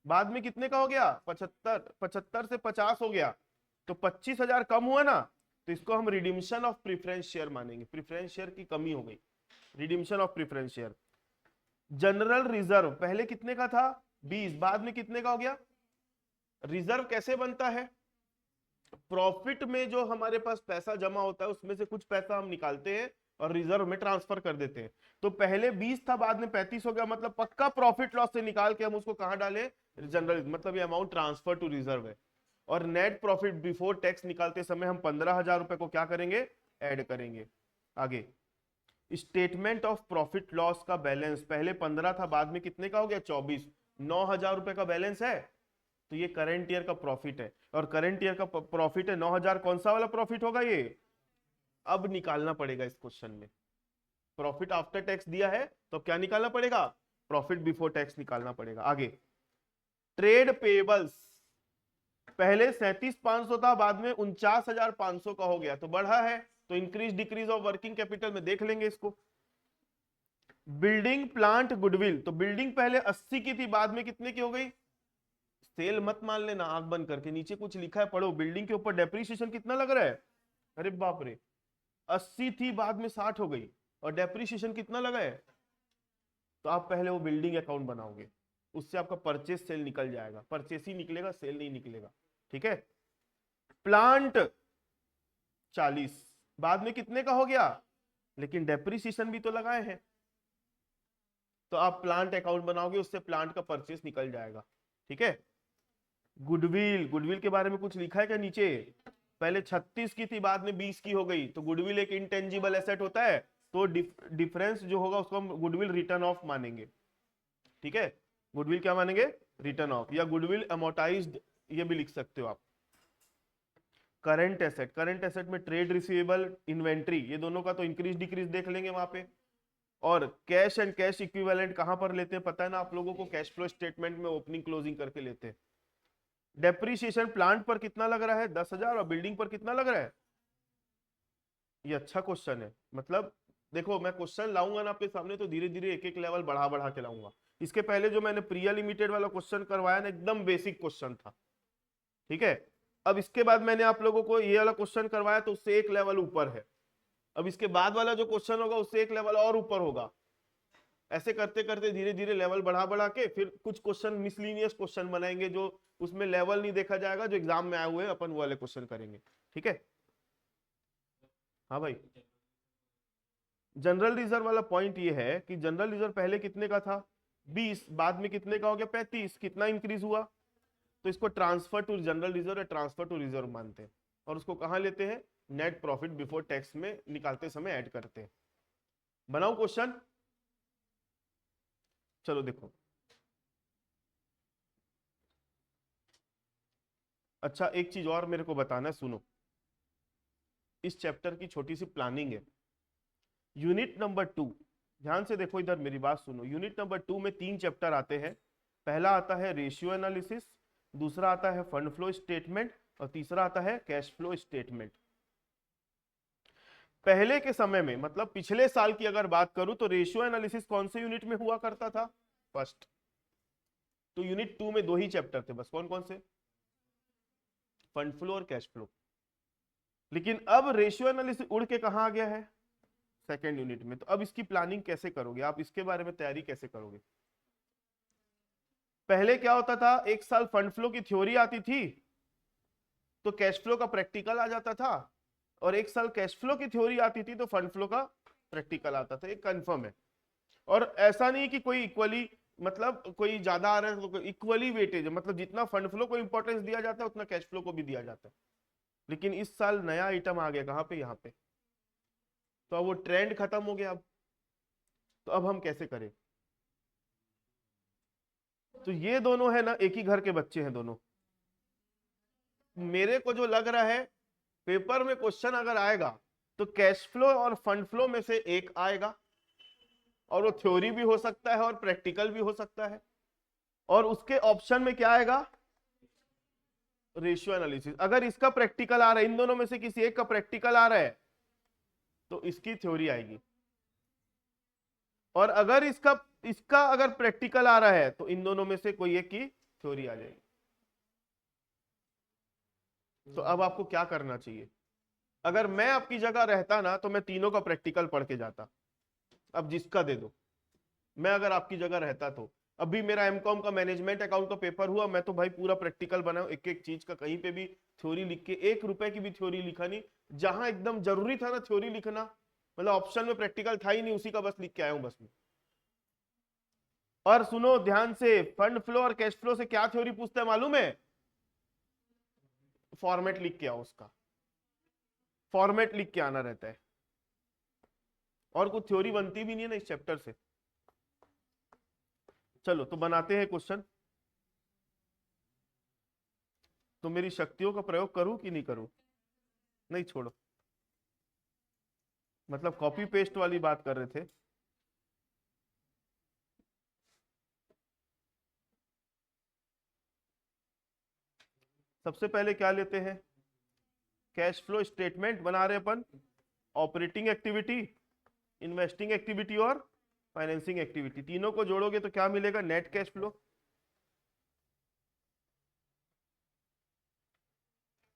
बाद में कितने का हो गया 75, 75 से 50 हो गया, तो 25,000 कम हुआ ना, तो इसको हम रिडीम्शन ऑफ प्रिफरेंस शेयर मानेंगे। प्रिफरेंस शेयर की कमी हो गई, redemption of preference share. General reserve पहले कितने का था 20, बाद में कितने का हो गया। रिजर्व कैसे बनता है, प्रॉफिट में जो हमारे पास पैसा जमा होता है उसमें से कुछ पैसा हम निकालते हैं और रिजर्व में ट्रांसफर कर देते हैं। तो पहले 20 था, बाद में 35 हो गया, मतलब पक्का प्रॉफिट लॉस से निकाल के हम उसको कहां डाले, जनरल, मतलब ये अमाउंट ट्रांसफर टू रिजर्व है। और नेट प्रॉफिट बिफोर टैक्स निकालते समय हम 15,000 रुपए को क्या करेंगे, ऐड करेंगे। आगे स्टेटमेंट ऑफ प्रॉफिट लॉस का बैलेंस पहले 15 था, बाद में कितने का हो गया 24, 9,000 रुपए का बैलेंस है, तो ये करंट ईयर का प्रॉफिट है। और करंट ईयर का प्रॉफिट है 9,000, कौन सा वाला प्रॉफिट होगा ये, अब निकालना पड़ेगा इस क्वेश्चन में। प्रॉफिट आफ्टर टैक्स दिया है तो क्या निकालना पड़ेगा, प्रॉफिट बिफोर टैक्स निकालना पड़ेगा। आगे ट्रेड पेबल्स पहले 37,500 था, बाद में 49,500 का हो गया, तो बढ़ा है, तो increase decrease of working capital में देख लेंगे इसको। बिल्डिंग प्लांट गुडविल, तो बिल्डिंग पहले 80 की थी, बाद में कितने की हो गई, सेल मत मान लेना आंख बंद करके, नीचे कुछ लिखा है पढ़ो। बिल्डिंग के ऊपर डेप्रीशिएशन कितना लग रहा है, अरे बाप रे, 80 थी बाद में 60 हो गई, और डेप्रीशिएशन कितना लगा है, तो आप पहले वो बिल्डिंग अकाउंट बनाओगे, उससे आपका परचेस सेल निकल जाएगा, परचेस ही निकलेगा, सेल नहीं निकलेगा। ठीक है। प्लांट 40 बाद में कितने का हो गया, लेकिन डेप्रीशिएशन भी तो लगाए हैं, तो आप प्लांट अकाउंट बनाओगे, उससे प्लांट का परचेस निकल जाएगा। ठीक है। गुडविल, गुडविल के बारे में कुछ लिखा है क्या नीचे, पहले 36 की थी, बाद में 20 की हो गई, तो गुडविल एक इंटेंजिबल एसेट होता है, तो डिफरेंस जो होगा उसको हम गुडविल रिटर्न ऑफ मानेंगे। ठीक है, गुडविल क्या मानेंगे, रिटर्न ऑफ, या गुडविल अमोर्टाइज्ड ये भी लिख सकते हो आप। करंट एसेट, करंट एसेट में ट्रेड रिसीवेबल, इन्वेंट्री, ये दोनों का तो इंक्रीज डिक्रीज देख लेंगे वहां पे। और कैश एंड कैश इक्विवेलेंट कहां पर लेते हैं पता है ना आप लोगों को, कैश फ्लो स्टेटमेंट में ओपनिंग क्लोजिंग करके लेते हैं। डेप्रीशिएशन प्लांट पर कितना लग रहा है, 10,000, और बिल्डिंग पर कितना लग रहा है। ये अच्छा क्वेश्चन है, मतलब देखो मैं क्वेश्चन लाऊंगा ना आपके सामने तो धीरे धीरे एक एक लेवल बढ़ा बढ़ा के लाऊंगा। इसके पहले जो मैंने प्रिया लिमिटेड वाला क्वेश्चन करवाया ना, एकदम बेसिक क्वेश्चन था, ठीक है। अब इसके बाद मैंने आप लोगों को ये वाला क्वेश्चन करवाया तो उससे एक लेवल ऊपर है। अब इसके बाद वाला जो क्वेश्चन होगा उससे एक लेवल और ऊपर होगा। ऐसे करते करते धीरे धीरे लेवल बढ़ा बढ़ा के फिर कुछ क्वेश्चन मिसलिनियस क्वेश्चन बनाएंगे, जो उसमें लेवल नहीं देखा जाएगा, जो एग्जाम में आए हुए अपन वो वाले क्वेश्चन करेंगे, ठीक है। हाँ भाई, जनरल रिजर्व वाला पॉइंट ये है कि जनरल रिजर्व पहले कितने का था, 20, बाद में कितने का हो गया, 35, कितना इंक्रीज हुआ। तो इसको ट्रांसफर टू जनरल रिजर्व या ट्रांसफर टू रिजर्व मानते हैं, और उसको कहां लेते हैं, नेट प्रॉफिट बिफोर टैक्स में निकालते समय ऐड करते हैं। बनाओ क्वेश्चन, चलो देखो। अच्छा एक चीज और मेरे को बताना है, सुनो, इस चैप्टर की छोटी सी प्लानिंग है। यूनिट नंबर 2, ध्यान से देखो इधर मेरी बात सुनो। यूनिट नंबर 2 में 3 चैप्टर आते हैं। पहला आता है रेशियो एनालिसिस, दूसरा आता है फंड फ्लो स्टेटमेंट, और तीसरा आता है कैश फ्लो स्टेटमेंट। पहले के समय में मतलब पिछले साल की अगर बात करूं तो रेशियो एनालिसिस कौन से यूनिट में हुआ करता था, फर्स्ट। तो यूनिट 2 में 2 ही चैप्टर थे बस, कौन कौन से, फंड फ्लो और कैश फ्लो। लेकिन अब रेशियो एनालिसिस उड़ के कहां आ गया है, सेकेंड यूनिट में। तो अब इसकी प्लानिंग कैसे करोगे आप, इसके बारे में तैयारी कैसे करोगे। पहले क्या होता था, एक साल फंड फ्लो की थ्योरी आती थी तो कैश फ्लो का प्रैक्टिकल आ जाता था, और एक साल कैश फ्लो की थ्योरी आती थी तो फंड फ्लो का प्रैक्टिकल आता था, एक कंफर्म है। और ऐसा नहीं कि कोई इक्वली, मतलब कोई ज्यादा आ रहा है तो इक्वली वेटेज है, मतलब जितना फंड फ्लो को इंपॉर्टेंस दिया जाता है उतना कैश फ्लो को भी दिया जाता है। लेकिन इस साल नया आइटम आ गया, कहां पे, यहाँ पे। तो अब वो ट्रेंड खत्म हो गया अब। तो अब हम कैसे करें। तो ये दोनों है ना एक ही घर के बच्चे हैं दोनों। मेरे को जो लग रहा है पेपर में क्वेश्चन अगर आएगा तो कैश फ्लो और फंड फ्लो में से एक आएगा, और वो थ्योरी भी हो सकता है और प्रैक्टिकल भी हो सकता है। और उसके ऑप्शन में क्या आएगा, रेशियो एनालिसिस। अगर इसका प्रैक्टिकल आ रहा है, इन दोनों में से किसी एक का प्रैक्टिकल आ रहा है तो इसकी थ्योरी आएगी, और अगर इसका इसका अगर प्रैक्टिकल आ रहा है तो इन दोनों में से कोई एक की थ्योरी आ जाएगी। तो अब आपको क्या करना चाहिए, अगर मैं आपकी जगह रहता ना तो मैं तीनों का प्रैक्टिकल पढ़ के जाता। अब जिसका दे दो, मैं अगर आपकी जगह रहता तो अभी मेरा एमकॉम का मैनेजमेंट अकाउंट का पेपर हुआ, मैं तो भाई पूरा प्रैक्टिकल बनाऊं, एक एक चीज का, कहीं पे भी थ्योरी लिख के, 1 रुपए की भी थ्योरी लिखा नहीं। जहां एकदम जरूरी था ना थ्योरी लिखना, मतलब ऑप्शन में प्रैक्टिकल था ही नहीं, उसी का बस लिख के आया हूं बस में। और सुनो ध्यान से, फंड फ्लो और कैश फ्लो से क्या थ्योरी पूछते हैं मालूम है, फॉर्मेट लिख के आओ, उसका फॉर्मेट लिख के आना रहता है, और कुछ थ्योरी बनती भी नहीं है ना इस चैप्टर से। चलो तो बनाते हैं क्वेश्चन। तो मेरी शक्तियों का प्रयोग करूं कि नहीं करूं, नहीं छोड़ो, मतलब कॉपी पेस्ट वाली बात कर रहे थे। सबसे पहले क्या लेते हैं, कैश फ्लो स्टेटमेंट बना रहे अपन, ऑपरेटिंग एक्टिविटी, इन्वेस्टिंग एक्टिविटी और फाइनेंसिंग एक्टिविटी, तीनों को जोड़ोगे तो क्या मिलेगा, नेट कैश फ्लो।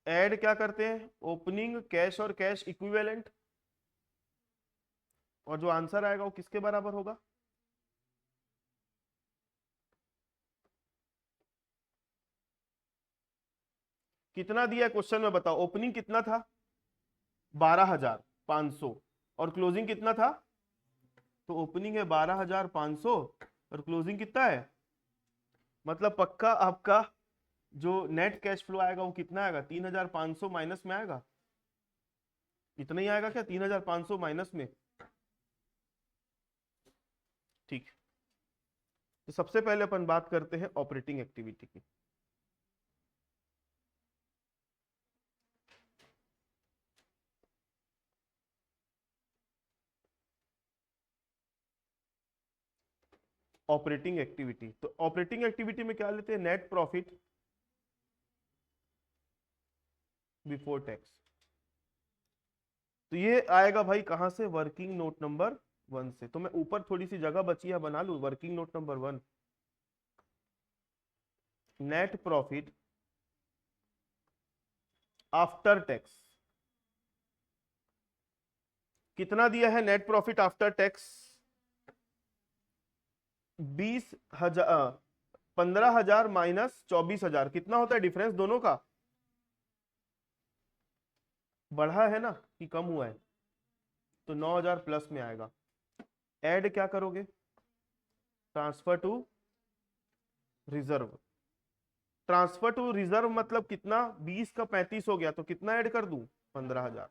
ऐड क्या करते हैं, ओपनिंग कैश और कैश इक्विवेलेंट, और जो आंसर आएगा वो किसके बराबर होगा, कितना दिया क्वेश्चन में बताओ, ओपनिंग कितना था 12,500, और क्लोजिंग कितना था, तो ओपनिंग है 12,500 और क्लोजिंग कितना है, मतलब पक्का आपका जो नेट कैश फ्लो आएगा वो कितना आएगा, 3,500 माइनस में आएगा। इतना ही आएगा क्या, 3,500 माइनस में, ठीक। तो सबसे पहले अपन बात करते हैं ऑपरेटिंग एक्टिविटी की। ऑपरेटिंग एक्टिविटी, तो ऑपरेटिंग एक्टिविटी में क्या लेते हैं, नेट प्रॉफिट बिफोर टैक्स। तो ये आएगा भाई कहां से, वर्किंग नोट नंबर 1 से। तो मैं ऊपर थोड़ी सी जगह बची है बना लूं, working note number 1, net profit after tax. कितना दिया है net profit after tax, 20,000, 15,000 minus 24,000, कितना होता है डिफरेंस दोनों का, बढ़ा है ना कि कम हुआ है, तो 9,000 प्लस में आएगा। ऐड क्या करोगे, transfer to reserve. Transfer to reserve मतलब कितना, 20 का 35 हो गया, तो कितना ऐड कर दूं, 15,000।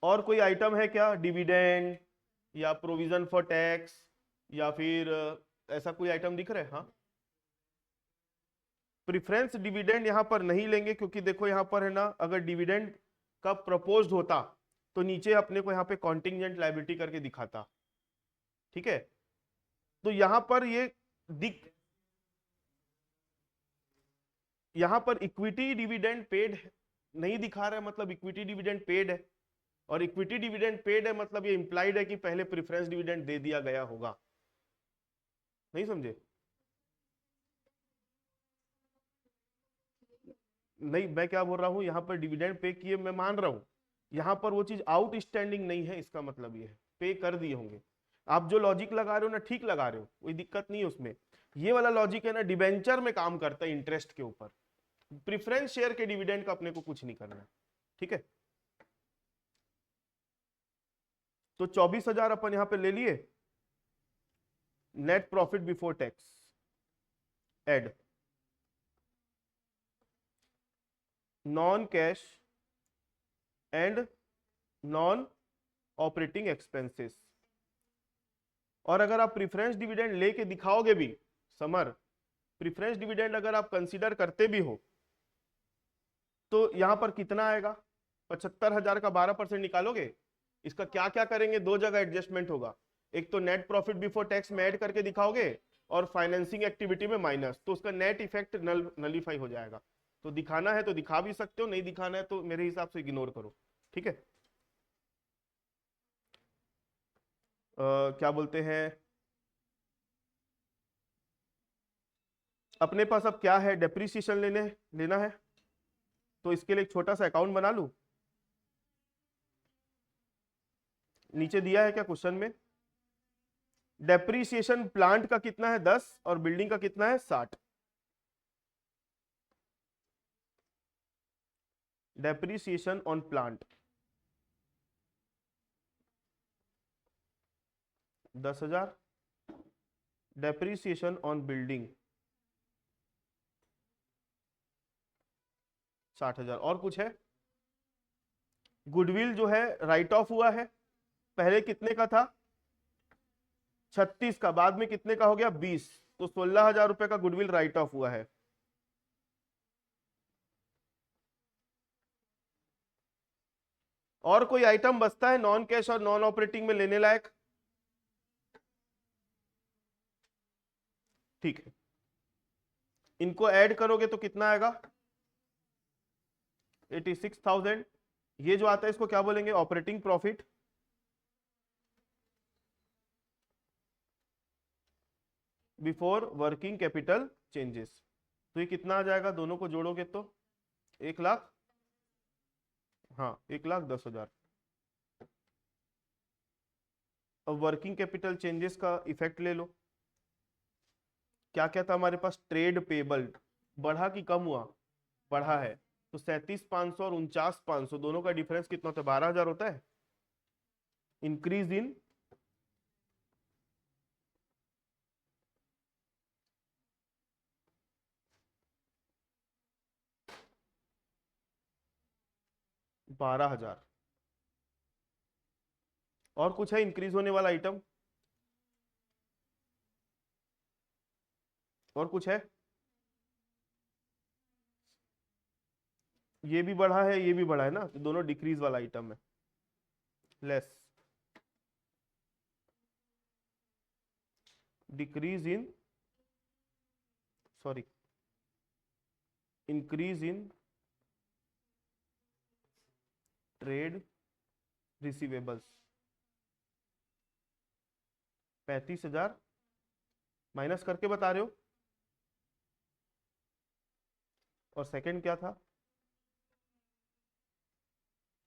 और कोई आइटम है क्या, डिविडेंड या प्रोविजन फॉर टैक्स, या फिर ऐसा कोई आइटम दिख रहा है, हाँ। प्रिफरेंस डिविडेंड यहां पर नहीं लेंगे, क्योंकि देखो यहां पर है ना, अगर डिविडेंड का प्रपोज्ड होता तो नीचे अपने को यहाँ पे कॉन्टिंजेंट लायबिलिटी करके दिखाता, ठीक है। तो यहां पर ये दिख, यहां पर इक्विटी डिविडेंड पेड नहीं दिखा रहा है, मतलब इक्विटी डिविडेंड पेड है, और इक्विटी डिविडेंड पेड है मतलब ये इंप्लाइड है कि पहले प्रेफरेंस डिविडेंड दे दिया गया होगा। नहीं समझे, नहीं मैं क्या बोल रहा हूं, यहां पर डिविडेंड पे किए मैं मान रहा हूं, यहां पर वो चीज आउटस्टैंडिंग नहीं है, इसका मतलब ये है पे कर दिए होंगे। आप जो लॉजिक लगा रहे हो ना, ठीक लगा रहे हो, कोई दिक्कत नहीं है उसमें। ये वाला लॉजिक है ना, डिबेंचर में काम करता है इंटरेस्ट के ऊपर, प्रेफरेंस शेयर के डिविडेंड का अपने को कुछ नहीं करना है, ठीक है। तो 24,000 अपन यहां पे ले लिए, net profit before tax, add non cash and non operating expenses. और अगर आप प्रीफरेंस डिविडेंड लेके दिखाओगे भी, समर, प्रीफरेंस डिविडेंड अगर आप कंसीडर करते भी हो, तो यहां पर कितना आएगा, 75,000 का 12% निकालोगे। इसका क्या क्या करेंगे, दो जगह एडजस्टमेंट होगा, एक तो नेट प्रॉफिट बिफोर टैक्स में ऐड करके दिखाओगे, और फाइनेंसिंग एक्टिविटी में माइनस, तो उसका नेट इफेक्ट नलीफाई हो जाएगा। तो दिखाना है तो दिखा भी सकते हो, नहीं दिखाना है तो मेरे हिसाब से इग्नोर करो, ठीक है। क्या बोलते हैं, अपने पास अब क्या है, डेप्रीसिएशन लेना है, तो इसके लिए एक छोटा सा अकाउंट बना लूं। नीचे दिया है क्या क्वेश्चन में, डेप्रीसिएशन प्लांट का कितना है 10 और बिल्डिंग का कितना है 60। Depreciation on plant 10,000, depreciation on building 60,000। और कुछ है, गुडविल जो है राइट ऑफ हुआ है, पहले कितने का था, 36 का, बाद में कितने का हो गया 20, तो 16,000 रुपए का गुडविल राइट ऑफ हुआ है। और कोई आइटम बचता है नॉन कैश और नॉन ऑपरेटिंग में लेने लायक, ठीक है। इनको ऐड करोगे तो कितना आएगा, 86,000। ये जो आता है इसको क्या बोलेंगे, operating profit before working capital changes. तो ये कितना आ जाएगा, दोनों को जोड़ोगे तो 1,00,000, हाँ 1,10,000। अब वर्किंग कैपिटल चेंजेस का इफेक्ट ले लो, क्या क्या था हमारे पास, ट्रेड पेबल बढ़ा कि कम हुआ, बढ़ा है, तो 37,500 और 49,500 दोनों का डिफरेंस कितना होता है, 12,000 होता है। इंक्रीज इन 12,000, और कुछ है इंक्रीज होने वाला आइटम? और कुछ है? ये भी बढ़ा है, ये भी बढ़ा है ना, तो दोनों डिक्रीज वाला आइटम है। Less, decrease in, sorry, increase in trade receivables 35,000 minus करके बता रहे हो। और सेकंड क्या था?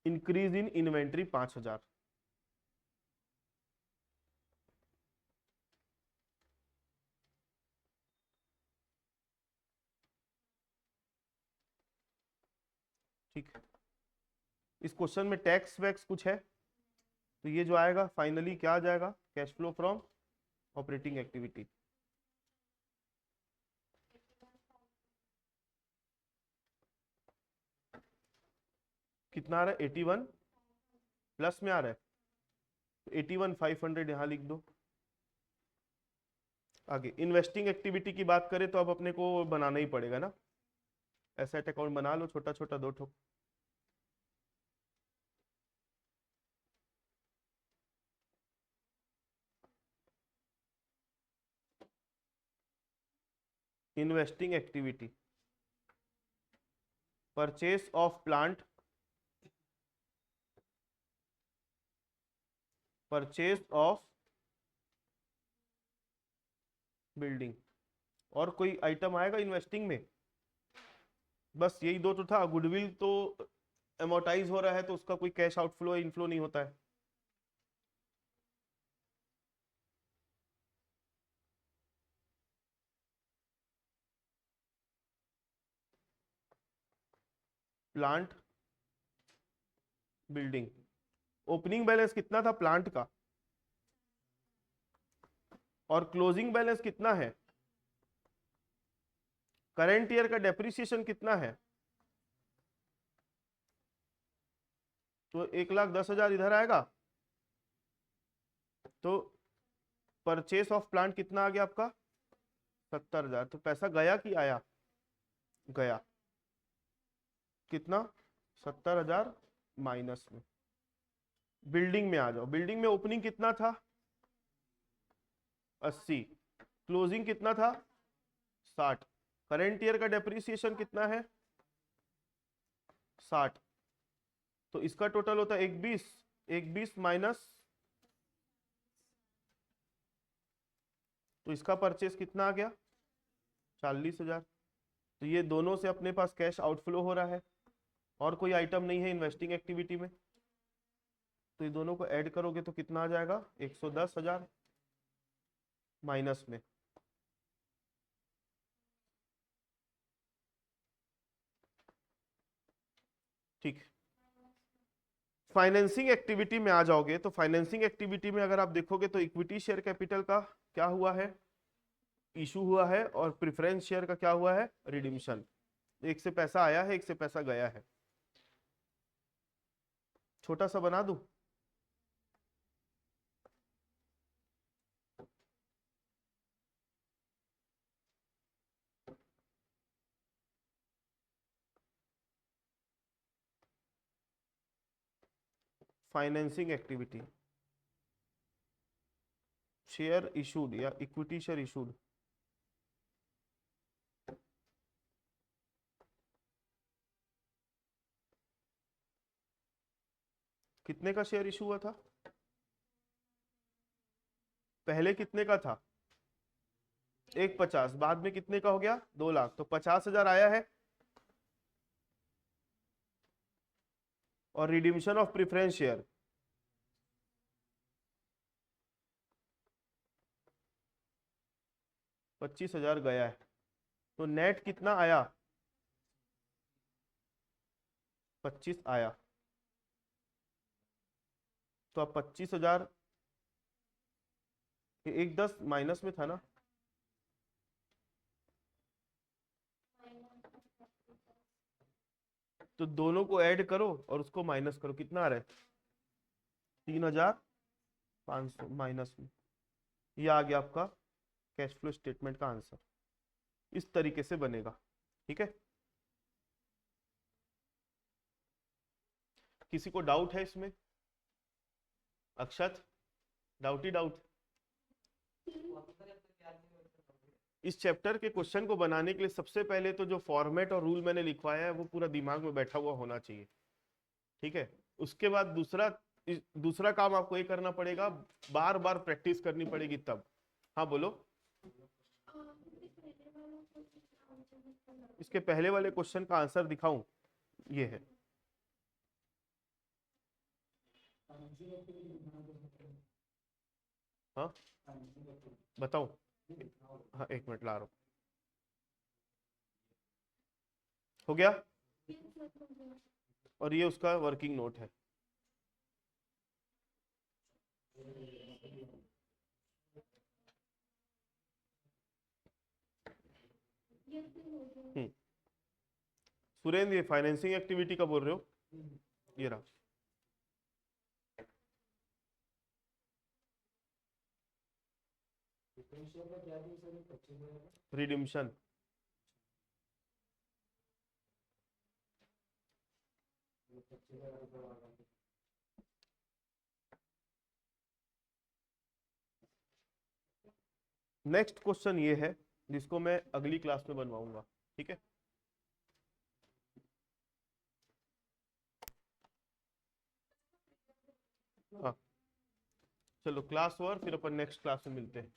Increase in inventory 5,000। ठीक है, इस क्वेश्चन में टैक्स वैक्स कुछ है? तो ये जो आएगा फाइनली क्या आ जाएगा? Cash flow from operating activity. कितना आ रहा है? 81 प्लस में आ रहा है, तो 81,500 यहां लिख दो। आगे इन्वेस्टिंग एक्टिविटी की बात करें तो अब अपने को बनाना ही पड़ेगा ना, एसेट अकाउंट बना लो छोटा छोटा, दो ठो। Investing activity, purchase of plant, purchase of building. और कोई आइटम आएगा इन्वेस्टिंग में? बस यही दो तो था। गुडविल तो एमोटाइज हो रहा है तो उसका कोई कैश आउटफ्लो इनफ्लो नहीं होता है। प्लांट बिल्डिंग, ओपनिंग बैलेंस कितना था प्लांट का, और क्लोजिंग बैलेंस कितना है, करेंट ईयर का डेप्रिसिएशन कितना है, तो 1,10,000 इधर आएगा। तो परचेस ऑफ प्लांट कितना आ गया आपका? 70,000। तो पैसा गया कि आया? गया। कितना? 70,000 माइनस में। बिल्डिंग में आ जाओ, बिल्डिंग में ओपनिंग कितना था? 80। क्लोजिंग कितना था? 60। करेंट ईयर का डेप्रिसिएशन कितना है? 60। तो इसका टोटल होता है 120। 120 माइनस, तो इसका परचेस कितना आ गया? 40,000। तो ये दोनों से अपने पास कैश आउटफ्लो हो रहा है, और कोई आइटम नहीं है इन्वेस्टिंग एक्टिविटी में। तो ये दोनों को ऐड करोगे तो कितना आ जाएगा? 110,000 माइनस में। ठीक, फाइनेंसिंग एक्टिविटी में आ जाओगे तो फाइनेंसिंग एक्टिविटी में अगर आप देखोगे तो इक्विटी शेयर कैपिटल का क्या हुआ है? इशू हुआ है। और प्रेफरेंस शेयर का क्या हुआ है? रिडीम्शन। एक से पैसा आया है, एक से पैसा गया है। छोटा सा बना दूं? फाइनेंसिंग एक्टिविटी, शेयर इशूड या इक्विटी शेयर इशूड, कितने का शेयर इशू हुआ था? पहले कितने का था? 1,50। बाद में कितने का हो गया? 2 लाख। तो 50,000 आया है। और रिडीम्शन ऑफ प्रेफरेंस शेयर 25,000 गया है। तो नेट कितना आया? 25 आया। तो अब 25,000, 1,10 माइनस में था ना, तो दोनों को ऐड करो और उसको माइनस करो, कितना आ रहा है? 3,000 500 माइनस में, ये आ गया आपका कैश फ्लो स्टेटमेंट का आंसर। इस तरीके से बनेगा, ठीक है। किसी को डाउट है इसमें? अक्षत, डाउट ही डाउट। इस चैप्टर के क्वेश्चन को बनाने के लिए सबसे पहले तो जो फॉर्मेट और रूल मैंने लिखवाया है वो पूरा दिमाग में बैठा हुआ होना चाहिए, ठीक है। उसके बाद दूसरा काम आपको ये करना पड़ेगा, बार बार प्रैक्टिस करनी पड़ेगी तब। हाँ बोलो। इसके पहले वाले क्वेश्चन का आंसर दिखाऊं, ये है। हाँ बताओ। हाँ एक मिनट ला रहा हूं। हो गया, और ये उसका वर्किंग नोट है। सुरेंद्र, ये फाइनेंसिंग एक्टिविटी का बोल रहे हो? ये रहा। रिडिम्शन। नेक्स्ट क्वेश्चन ये है जिसको मैं अगली क्लास में बनवाऊंगा, ठीक है। हाँ चलो क्लास ओवर, फिर अपन नेक्स्ट क्लास में मिलते हैं।